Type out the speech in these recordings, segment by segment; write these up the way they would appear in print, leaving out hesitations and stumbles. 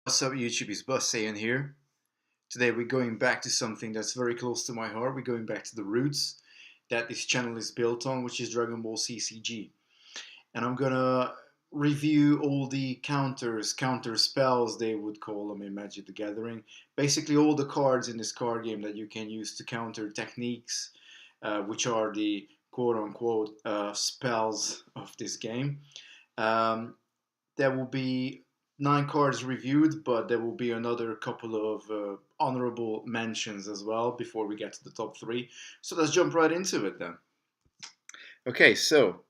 What's up YouTube, it's Bus Saiyan here. Today we're going back to something that's very close to my heart. We're going back to the roots that this channel is built on, which is Dragonball CCG. And I'm gonna review all the counters, counter spells they would call them in Magic the Gathering. Basically all the cards in this card game that you can use to counter techniques, which are the quote-unquote spells of this game. There will be 9 cards reviewed, but there will be another couple of honorable mentions as well before we get to the top 3. So let's jump right into it then. Okay, so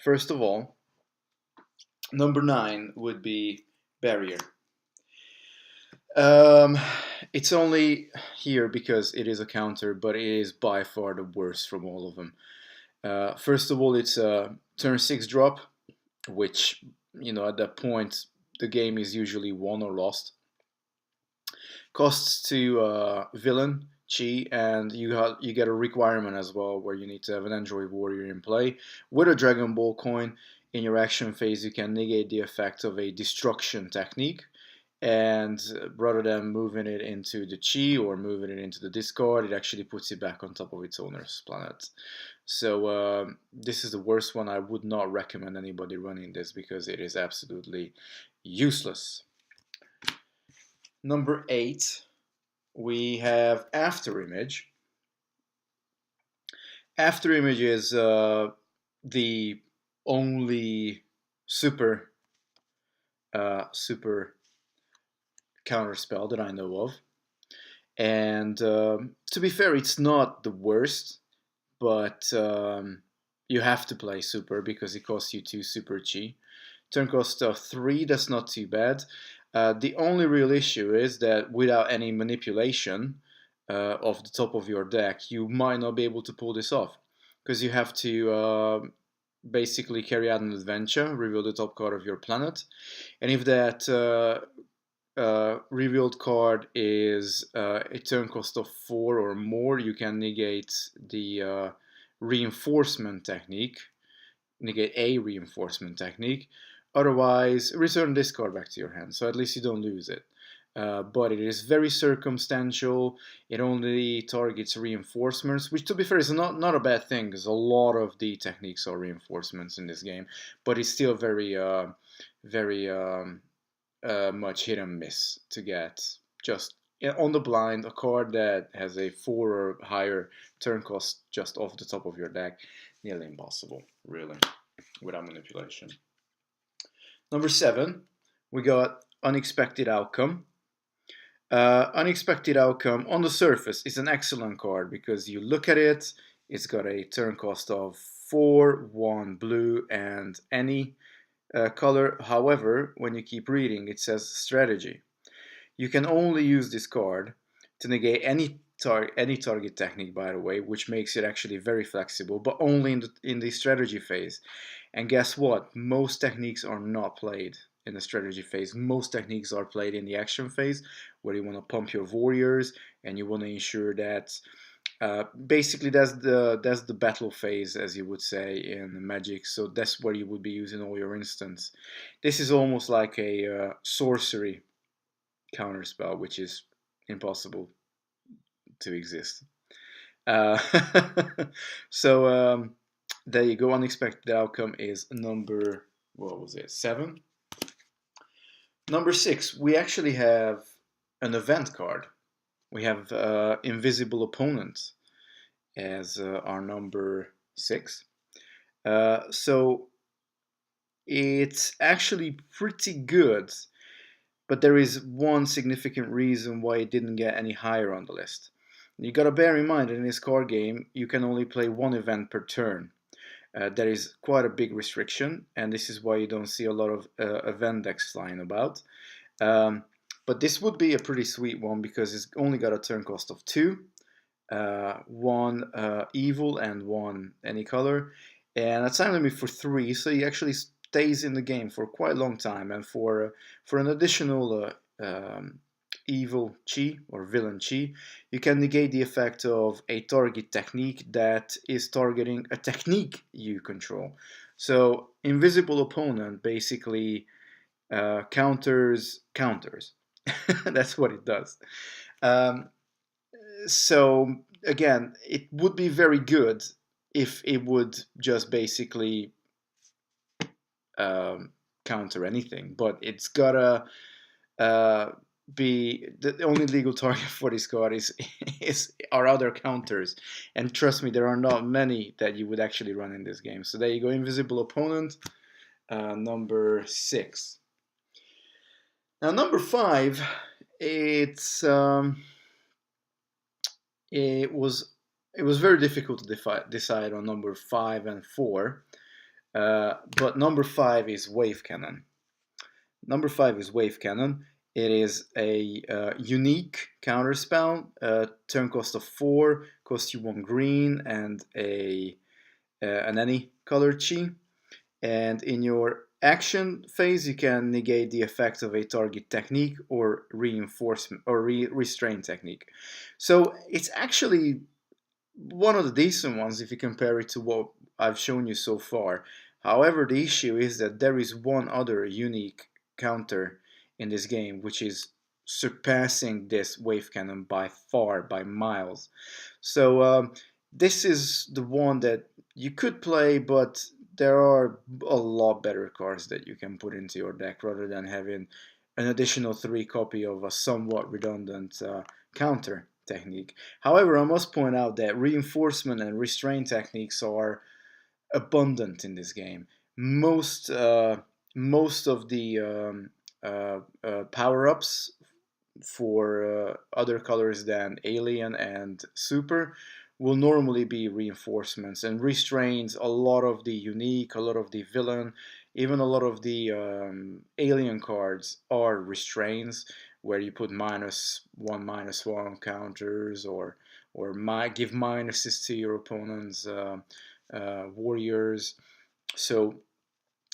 first of all, number 9 would be Barrier. It's only here because it is a counter, but it is by far the worst from all of them. First of all, it's a turn 6 drop, which, you know, at that point the game is usually won or lost. Costs to villain, chi, and you get a requirement as well where you need to have an android warrior in play. With a Dragon Ball coin, in your action phase you can negate the effect of a destruction technique, and rather than moving it into the chi or moving it into the discard, it actually puts it back on top of its owner's planet. So this is the worst one. I would not recommend anybody running this because it is absolutely useless. Number 8, we have Afterimage. Afterimage is the only super counterspell that I know of, and to be fair, it's not the worst, but you have to play super because it costs you 2 super chi. Turn cost of 3, that's not too bad. The only real issue is that without any manipulation of the top of your deck, you might not be able to pull this off, because you have to basically carry out an adventure, reveal the top card of your planet, and if that revealed card is a turn cost of 4 or more, you can negate the reinforcement technique, negate a reinforcement technique. Otherwise, return this card back to your hand, so at least you don't lose it. But it is very circumstantial. It only targets reinforcements, which, to be fair, is not a bad thing, because a lot of the techniques are reinforcements in this game. But it's still very much hit and miss to get just on the blind a card that has a 4 or higher turn cost just off the top of your deck. Nearly impossible, really, without manipulation. Number 7, we got Unexpected Outcome. Unexpected Outcome, on the surface, is an excellent card because you look at it, it's got a turn cost of 4, 1 blue, and any color. However, when you keep reading, it says strategy. You can only use this card to negate any target technique, by the way, which makes it actually very flexible, but only in the strategy phase. And guess what? Most techniques are not played in the strategy phase. Most techniques are played in the action phase, where you want to pump your warriors and you want to ensure that basically that's the battle phase, as you would say in Magic. So that's where you would be using all your instants. This is almost like a sorcery counterspell, which is impossible to exist. So there you go. Unexpected Outcome is number, what was it, 7? Number 6, we actually have an event card. We have Invisible Opponent as our number 6. So it's actually pretty good, but there is one significant reason why it didn't get any higher on the list. You gotta bear in mind that in this card game you can only play 1 event per turn. There is quite a big restriction, and this is why you don't see a lot of event decks flying about. But this would be a pretty sweet one because it's only got a turn cost of 2, 1 evil and 1 any color, and a time limit for 3, so he actually stays in the game for quite a long time. And for an additional evil chi or villain chi, you can negate the effect of a target technique that is targeting a technique you control. So Invisible Opponent basically counters counters. That's what it does. Um, so again, it would be very good if it would just basically um, counter anything, but it's gotta uh, be the only legal target for this card is are other counters, and trust me, there are not many that you would actually run in this game. So there you go, invisible opponent, number 6. Now number 5, it's it was very difficult to decide on number 5 and 4, but number 5 is Wave Cannon. Number 5 is Wave Cannon. It is a unique counter spell. Turn cost of 4, costs you 1 green and an any color chi. And in your action phase, you can negate the effect of a target technique or reinforcement or restraint technique. So it's actually one of the decent ones if you compare it to what I've shown you so far. However, the issue is that there is one other unique counter in this game which is surpassing this Wave Cannon by far, by miles. So this is the one that you could play, but there are a lot better cards that you can put into your deck rather than having an additional 3 copy of a somewhat redundant counter technique. However, I must point out that reinforcement and restraint techniques are abundant in this game. Most of the power-ups for other colors than alien and super will normally be reinforcements, and restraints. A lot of the unique, a lot of the villain, even a lot of the alien cards are restraints, where you put -1/-1 counters, or give minuses to your opponent's warriors. So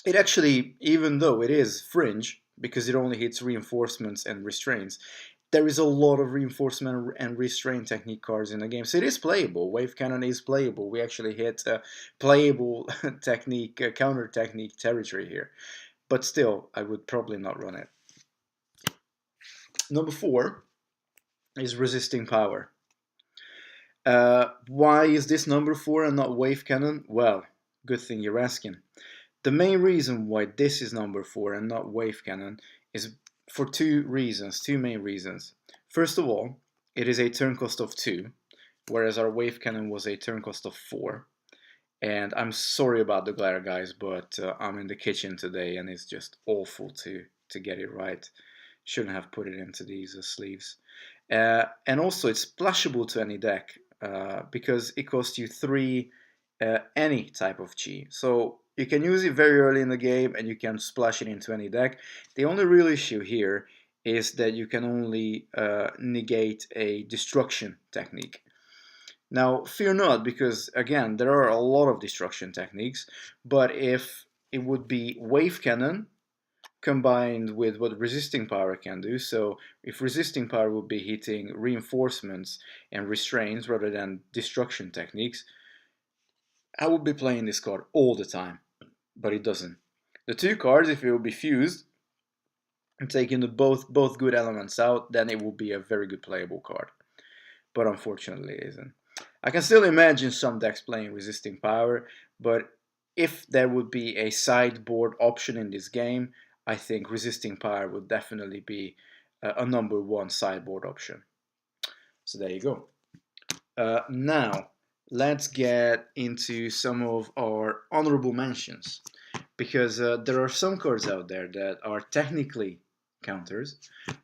it actually, even though it is fringe, because it only hits reinforcements and restraints, there is a lot of reinforcement and restraint technique cards in the game. So it is playable. Wave Cannon is playable. We actually hit playable technique, counter technique territory here. But still, I would probably not run it. Number 4 is Resisting Power. Why is this number 4 and not Wave Cannon? Well, good thing you're asking. The main reason why this is number 4 and not Wave Cannon is for two main reasons. First of all, it is a turn cost of 2, whereas our Wave Cannon was a turn cost of 4. And I'm sorry about the glare, guys, but I'm in the kitchen today and it's just awful to get it right. Shouldn't have put it into these sleeves. And also, it's splashable to any deck because it costs you 3 any type of chi. So you can use it very early in the game and you can splash it into any deck. The only real issue here is that you can only negate a destruction technique. Now, fear not, because again, there are a lot of destruction techniques, but if it would be Wave Cannon combined with what Resisting Power can do, so if Resisting Power would be hitting reinforcements and restraints rather than destruction techniques, I would be playing this card all the time, but it doesn't. The two cards, if it would be fused and taking the both good elements out, then it would be a very good playable card. But unfortunately it isn't. I can still imagine some decks playing Resisting Power, but if there would be a sideboard option in this game, I think Resisting Power would definitely be a number 1 sideboard option. So there you go. Now, let's get into some of our honorable mentions, because there are some cards out there that are technically counters,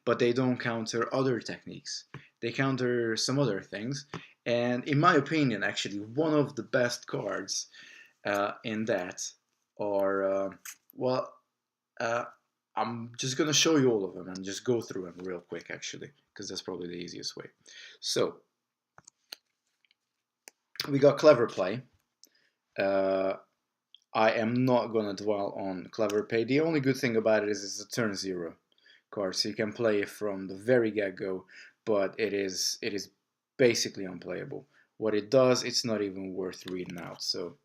but they don't counter other techniques. They counter some other things, and in my opinion, actually, one of the best cards in that are, I'm just going to show you all of them and just go through them real quick, actually, because that's probably the easiest way. So, we got Clever Play. I am not going to dwell on Clever Play. The only good thing about it is it's a turn 0 card, so you can play it from the very get-go, but it is basically unplayable. What it does, it's not even worth reading out, so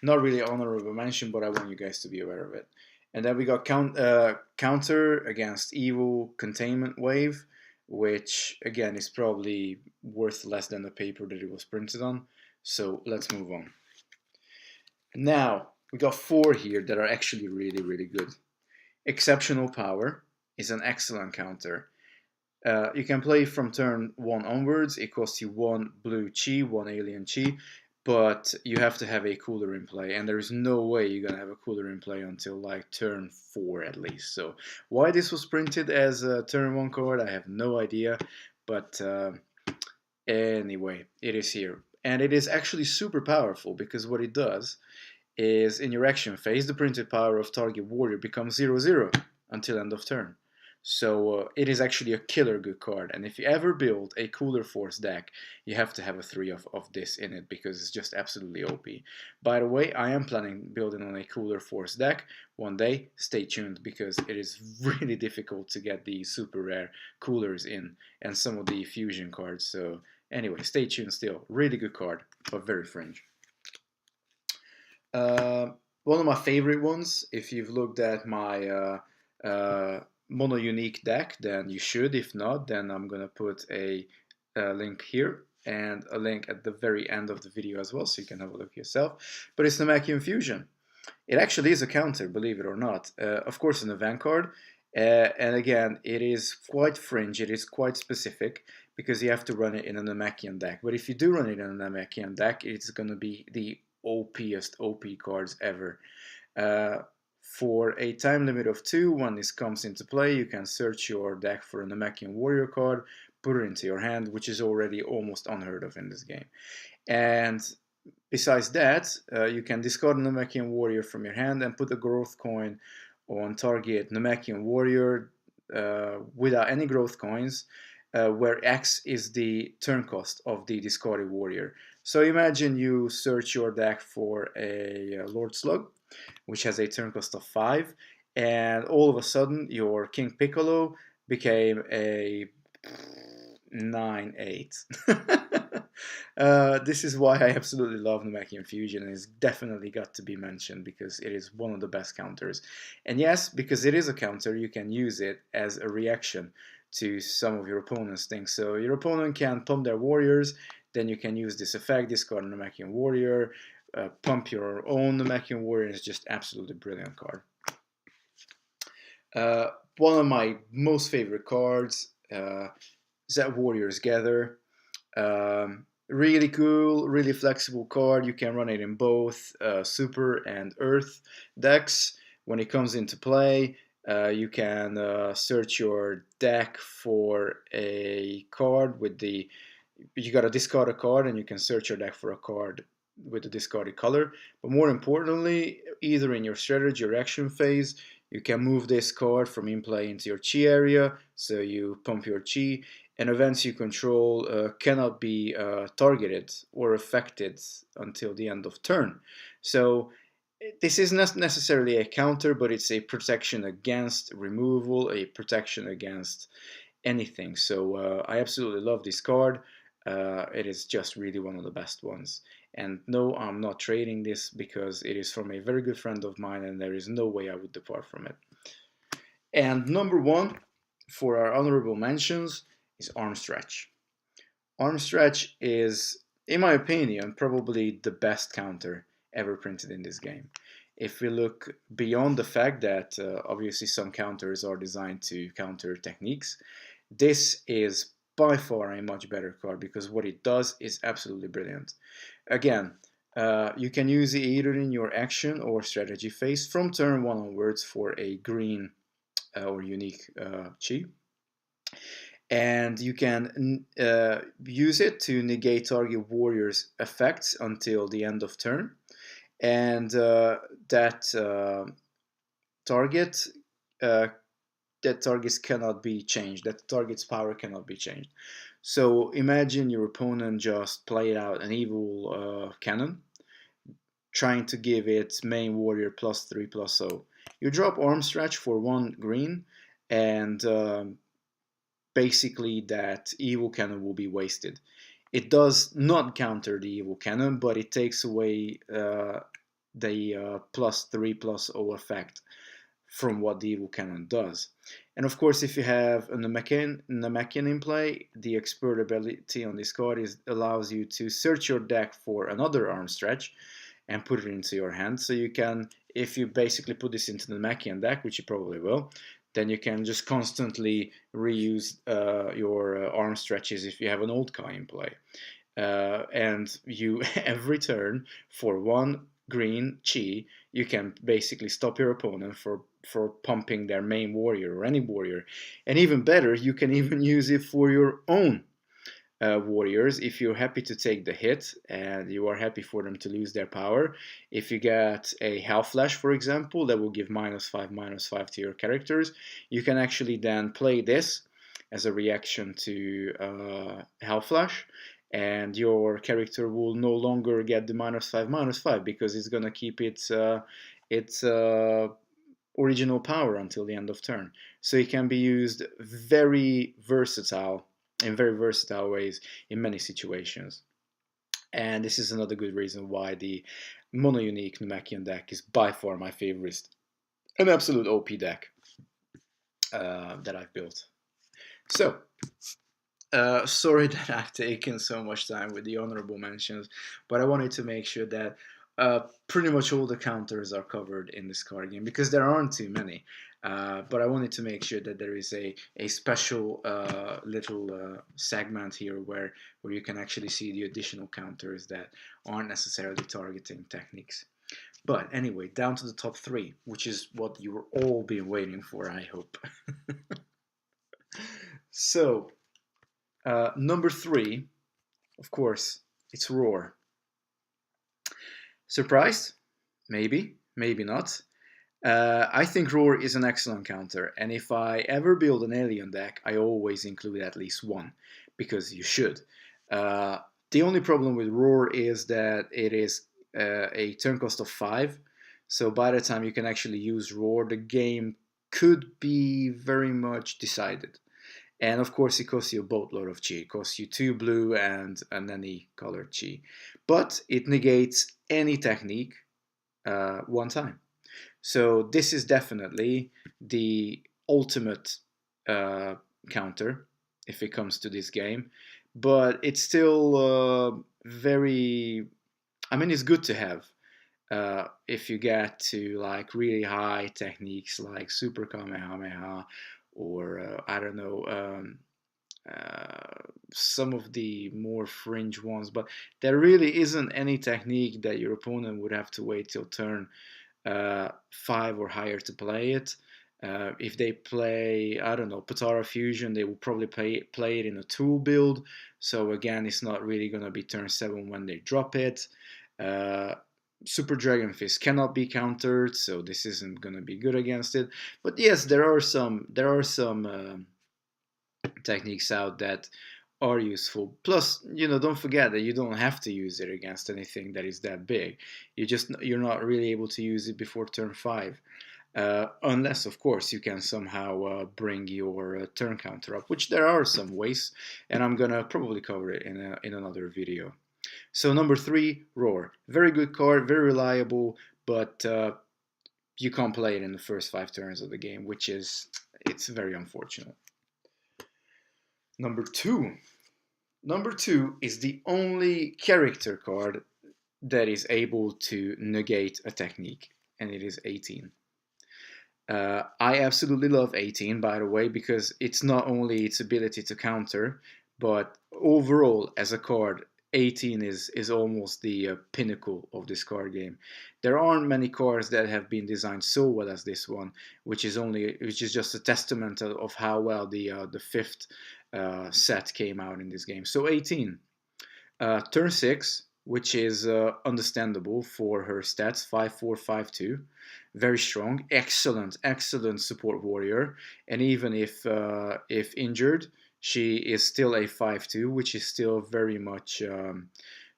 not really honorable mention, but I want you guys to be aware of it. And then we got counter against evil containment wave, which again is probably worth less than the paper that it was printed on. So let's move on. Now we got 4 here that are actually really, really good. Exceptional Power is an excellent counter. You can play from turn 1 onwards. It costs you 1 blue chi, 1 alien chi, but you have to have a cooler in play, and there is no way you're gonna have a cooler in play until like turn 4 at least. So why this was printed as a turn 1 card, I have no idea, but anyway, it is here. And it is actually super powerful because what it does is in your action phase, the printed power of target warrior becomes 0/0 until end of turn. So it is actually a killer good card, and if you ever build a Cooler Force deck, you have to have a 3 of this in it because it's just absolutely OP. By the way, I am planning building on a Cooler Force deck one day. Stay tuned because it is really difficult to get the super rare coolers in and some of the fusion cards. So anyway, stay tuned still. Really good card, but very fringe. One of my favorite ones, if you've looked at my mono unique deck, then you should. If not, then I'm gonna put a link here and a link at the very end of the video as well, so you can have a look yourself. But it's the Mackay Infusion. It actually is a counter, believe it or not. Of course, an event card, and again, it is quite fringe. It is quite specific because you have to run it in an Namekian deck. But if you do run it in a Namekian deck, it's gonna be the OPest OP cards ever. For a time limit of 2, when this comes into play, you can search your deck for a Namekian Warrior card, put it into your hand, which is already almost unheard of in this game. And besides that, you can discard a Namekian Warrior from your hand and put a growth coin on target Namekian Warrior without any growth coins, where X is the turn cost of the discarded warrior. So imagine you search your deck for a Lord Slug, which has a turn cost of 5, and all of a sudden your King Piccolo became a 9/8. This is why I absolutely love the Mackay Infusion, and it's definitely got to be mentioned because it is one of the best counters. And yes, because it is a counter, you can use it as a reaction to some of your opponent's things. So your opponent can pump their warriors, then you can use this effect, discard a Namekian Warrior, pump your own Namekian Warrior. It's just absolutely brilliant card. One of my most favorite cards, Zed Warriors Gather. Really cool, really flexible card. You can run it in both Super and Earth decks. When it comes into play, you can search your deck for a card with the... You gotta discard a card and you can search your deck for a card with the discarded color. But more importantly, either in your strategy or action phase, you can move this card from in play into your chi area, so you pump your chi, and events you control cannot be targeted or affected until the end of turn. So this is not necessarily a counter, but it's a protection against removal, a protection against anything. So I absolutely love this card. It is just really one of the best ones. And no, I'm not trading this because it is from a very good friend of mine and there is no way I would depart from it. And number 1 for our honorable mentions is Arm Stretch. Arm Stretch is, in my opinion, probably the best counter ever printed in this game. If we look beyond the fact that obviously some counters are designed to counter techniques, this is by far a much better card because what it does is absolutely brilliant. Again, you can use it either in your action or strategy phase from turn 1 onwards for a green or unique chi. And you can use it to negate target warrior's effects until the end of turn. And that targets cannot be changed. That target's power cannot be changed. So imagine your opponent just played out an evil cannon, trying to give its main warrior +3/+0. You drop Arm Stretch for 1 green, and basically that evil cannon will be wasted. It does not counter the evil cannon, but it takes away the +3/+0 effect from what the evil cannon does. And of course, if you have a Namekian in play, the expert ability on this card allows you to search your deck for another arm stretch and put it into your hand. So you can, if you basically put this into the Namekian deck, which you probably will, then you can just constantly reuse your arm stretches if you have an old Kai in play. And you every turn for 1 green chi, you can basically stop your opponent for pumping their main warrior or any warrior. And even better, you can even use it for your own warriors if you're happy to take the hit and you are happy for them to lose their power. If you get a Hell Flash, for example, that will give -5/-5 to your characters, you can actually then play this as a reaction to Hell Flash, and your character will no longer get the -5/-5 because it's gonna keep its original power until the end of turn. So it can be used very versatile in very versatile ways in many situations. And this is another good reason why the mono unique Namekian deck is by far my favorite. An absolute OP deck that I've built. So, sorry that I've taken so much time with the honorable mentions, but I wanted to make sure that pretty much all the counters are covered in this card game because there aren't too many. But I wanted to make sure that there is a special little segment here where you can actually see the additional counters that aren't necessarily targeting techniques. But anyway, down to the top 3, which is what you've all been waiting for, I hope. So, number 3, of course, it's Roar. Surprised? Maybe, maybe not. I think Roar is an excellent counter, and if I ever build an alien deck, I always include at least one, because you should. The only problem with Roar is that it is a turn cost of 5, so by the time you can actually use Roar, the game could be very much decided. And of course, it costs you a boatload of chi. It costs you 2 blue and any colored chi. But it negates any technique 1 time. So this is definitely the ultimate counter if it comes to this game. But it's still very... I mean, it's good to have. If you get to like really high techniques like Super Kamehameha or I don't know, some of the more fringe ones, but there really isn't any technique that your opponent would have to wait till turn 5 or higher to play it. If they play, I don't know, Patara Fusion, they will probably play it in a tool build. So again, it's not really going to be turn 7 when they drop it. Super Dragon Fist cannot be countered, so this isn't going to be good against it. But yes, there are some techniques out that are useful. Plus, don't forget that you don't have to use it against anything that is that big. You're not really able to use it before turn 5. Unless, of course, you can somehow bring your turn counter up, which there are some ways, and I'm gonna probably cover it in another video. So number 3, Roar. Very good card, very reliable, but you can't play it in the first 5 turns of the game, it's very unfortunate. Number 2. Number 2 is the only character card that is able to negate a technique, and it is 18. I absolutely love 18, by the way, because it's not only its ability to counter, but overall, as a card, 18 is almost the pinnacle of this card game. There aren't many cards that have been designed so well as this one, which is just a testament of how well the 5th set came out in this game. So 18, turn 6, which is understandable for her stats, 5/4, 5/2, very strong, excellent support warrior, and even if injured, she is still a 5/2, which is still very much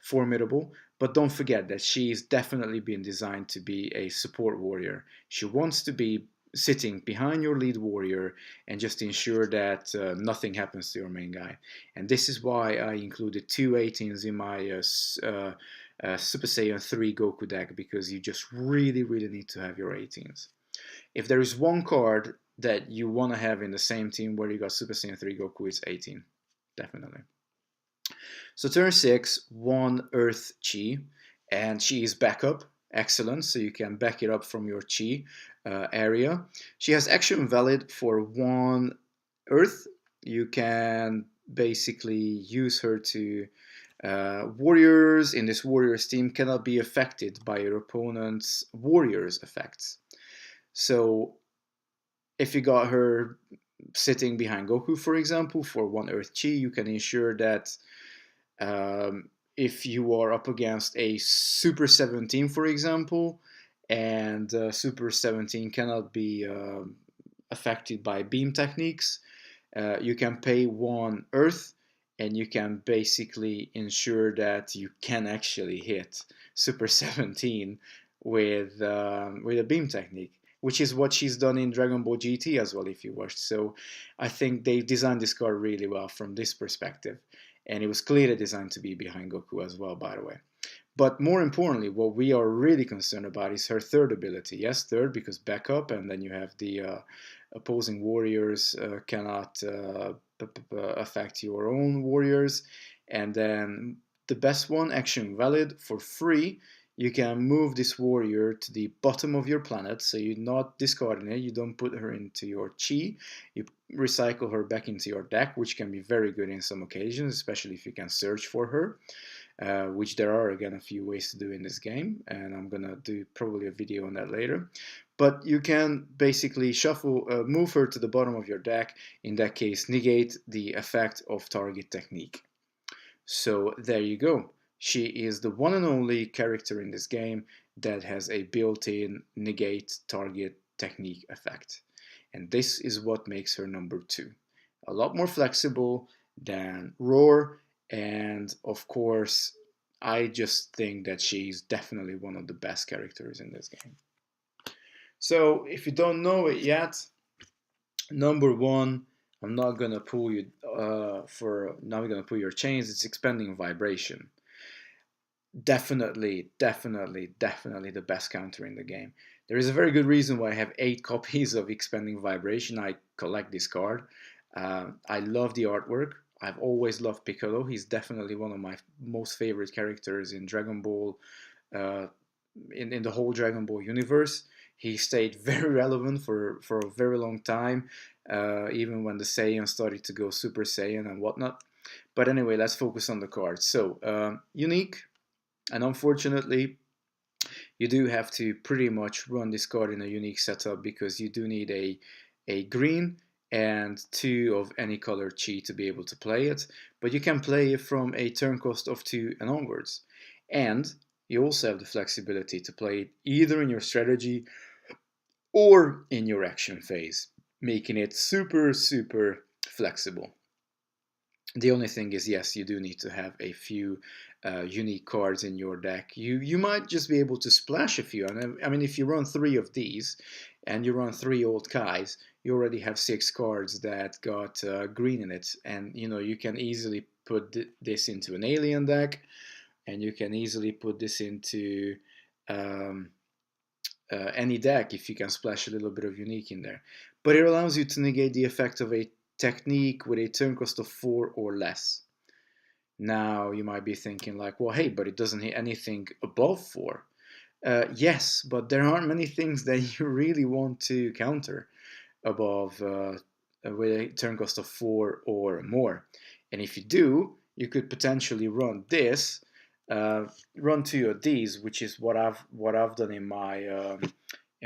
formidable. But don't forget that she's definitely been designed to be a support warrior. She wants to be sitting behind your lead warrior and just ensure that nothing happens to your main guy. And this is why I included 2 18s in my Super Saiyan 3 Goku deck, because you just really need to have your 18s. if there is one card that you want to have in the same team where you got Super Saiyan 3 Goku, it's 18. Definitely. So turn 6, 1 Earth Chi, and Chi is backup. Excellent, so you can back it up from your Chi area. She has action valid for 1 Earth. You can basically use her to warriors in this warriors team cannot be affected by your opponent's warriors effects. So if you got her sitting behind Goku, for example, for 1 Earth Chi, you can ensure that if you are up against a Super 17, for example, and Super 17 cannot be affected by beam techniques, you can pay 1 Earth, and you can basically ensure that you can actually hit Super 17 with a beam technique, which is what she's done in Dragon Ball GT as well, if you watched. So I think they designed this card really well from this perspective. And it was clearly designed to be behind Goku as well, by the way. But more importantly, what we are really concerned about is her third ability. Yes, third, because backup, and then you have the opposing warriors cannot affect your own warriors. And then the best one, action valid, for free, you can move this warrior to the bottom of your planet, so you're not discarding it, you don't put her into your Chi, you recycle her back into your deck, which can be very good in some occasions, especially if you can search for her, which there are, again, a few ways to do in this game, and I'm gonna do probably a video on that later. But you can basically move her to the bottom of your deck, in that case negate the effect of target technique. So there you go. She is the one and only character in this game that has a built-in negate target technique effect. And this is what makes her number 2. A lot more flexible than Roar, and of course, I just think that she's definitely one of the best characters in this game. So if you don't know it yet, number 1, I'm not gonna pull you not gonna pull your chains. It's expanding vibration. Definitely the best counter in the game. There is a very good reason why I have 8 copies of Expanding Vibration. I collect this card. I love the artwork. I've always loved Piccolo. He's definitely one of my most favorite characters in Dragon Ball, in the whole Dragon Ball universe. He stayed very relevant for a very long time, even when the Saiyans started to go Super Saiyan and whatnot. But anyway, let's focus on the card. So, unique. And unfortunately, you do have to pretty much run this card in a unique setup, because you do need a green and 2 of any color Chi to be able to play it. But you can play it from a turn cost of 2 and onwards. And you also have the flexibility to play it either in your strategy or in your action phase, making it super flexible. The only thing is, yes, you do need to have a few unique cards in your deck. You might just be able to splash a few. And I mean, if you run 3 of these and you run 3 old Kais, you already have 6 cards that got green in it. And you can easily put this into an alien deck, and you can easily put this into any deck if you can splash a little bit of unique in there. But it allows you to negate the effect of a technique with a turn cost of 4 or less. Now you might be thinking like, well, hey, but it doesn't hit anything above 4. Yes, but there aren't many things that you really want to counter above with a turn cost of 4 or more. And if you do, you could potentially run this, run 2 of these, which is what I've done in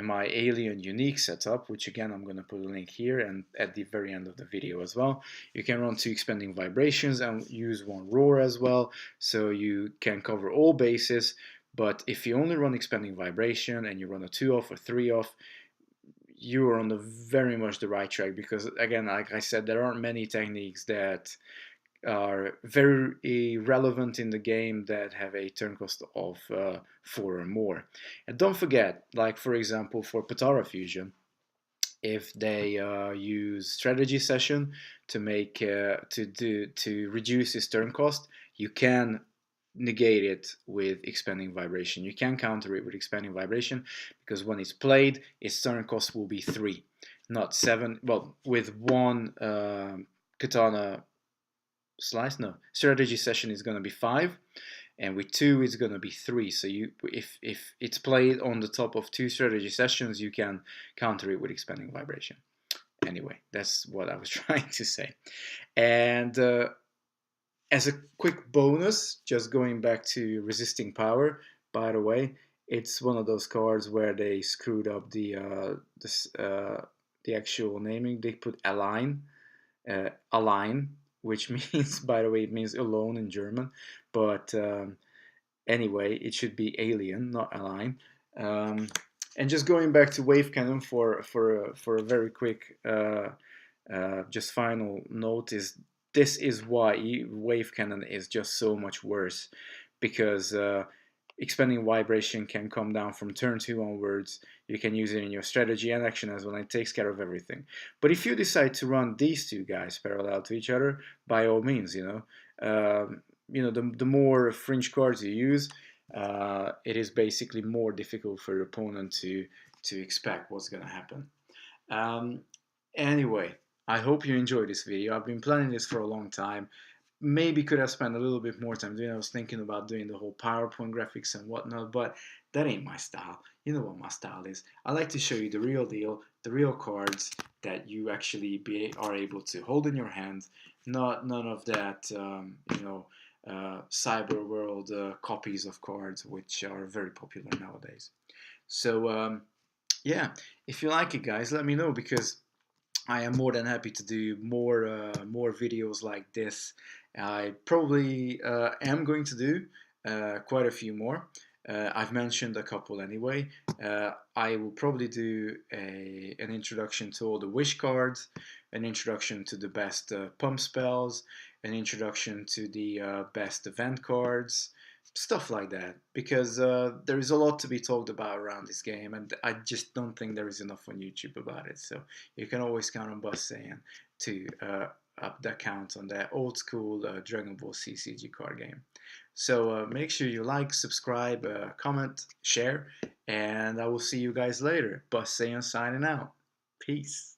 my Alien Unique setup, which again I'm going to put a link here and at the very end of the video as well. You can run 2 Expanding Vibrations and use 1 Roar as well, so you can cover all bases. But if you only run Expanding Vibration and you run a 2 off or 3 off, you are on the very much the right track, because again, like I said, there aren't many techniques that are very relevant in the game that have a turn cost of 4 or more. And don't forget, like for example for Potara Fusion, if they use Strategy Session to make to reduce his turn cost, you can negate it with expanding vibration. You can counter it with expanding vibration because when it's played, its turn cost will be 3, not 7. Well, with one katana slice, no, strategy session is going to be 5, and with 2 it's going to be 3. So you, if it's played on the top of 2 strategy sessions, you can counter it with expanding vibration. Anyway, that's what I was trying to say. And as a quick bonus, just going back to resisting power, by the way, it's one of those cards where they screwed up the actual naming. They put align, which means, by the way, it means alone in German. But anyway, it should be alien, not align. And just going back to wave cannon for a very quick just final note is this is why wave cannon is just so much worse, because expanding vibration can come down from turn 2 onwards. You can use it in your strategy and action as well, and it takes care of everything. But if you decide to run these two guys parallel to each other, by all means, the more fringe cards you use, it is basically more difficult for your opponent to expect what's going to happen. Anyway, I hope you enjoyed this video. I've been planning this for a long time. Maybe could have spent a little bit more time doing it. I was thinking about doing the whole PowerPoint graphics and whatnot, but that ain't my style. You know what my style is. I like to show you the real deal, the real cards that you actually are able to hold in your hand. None of that, cyber world copies of cards, which are very popular nowadays. So yeah, if you like it, guys, let me know, because I am more than happy to do more videos like this. I probably am going to do quite a few more. I've mentioned a couple anyway. I will probably do an introduction to all the wish cards, an introduction to the best pump spells, an introduction to the best event cards, stuff like that, because there is a lot to be talked about around this game, and I just don't think there is enough on YouTube about it. So you can always count on Bus Saiyan to up the count on that old school Dragonball CCG card game. So make sure you like, subscribe, comment, share, and I will see you guys later. Bus Saiyan signing out. Peace.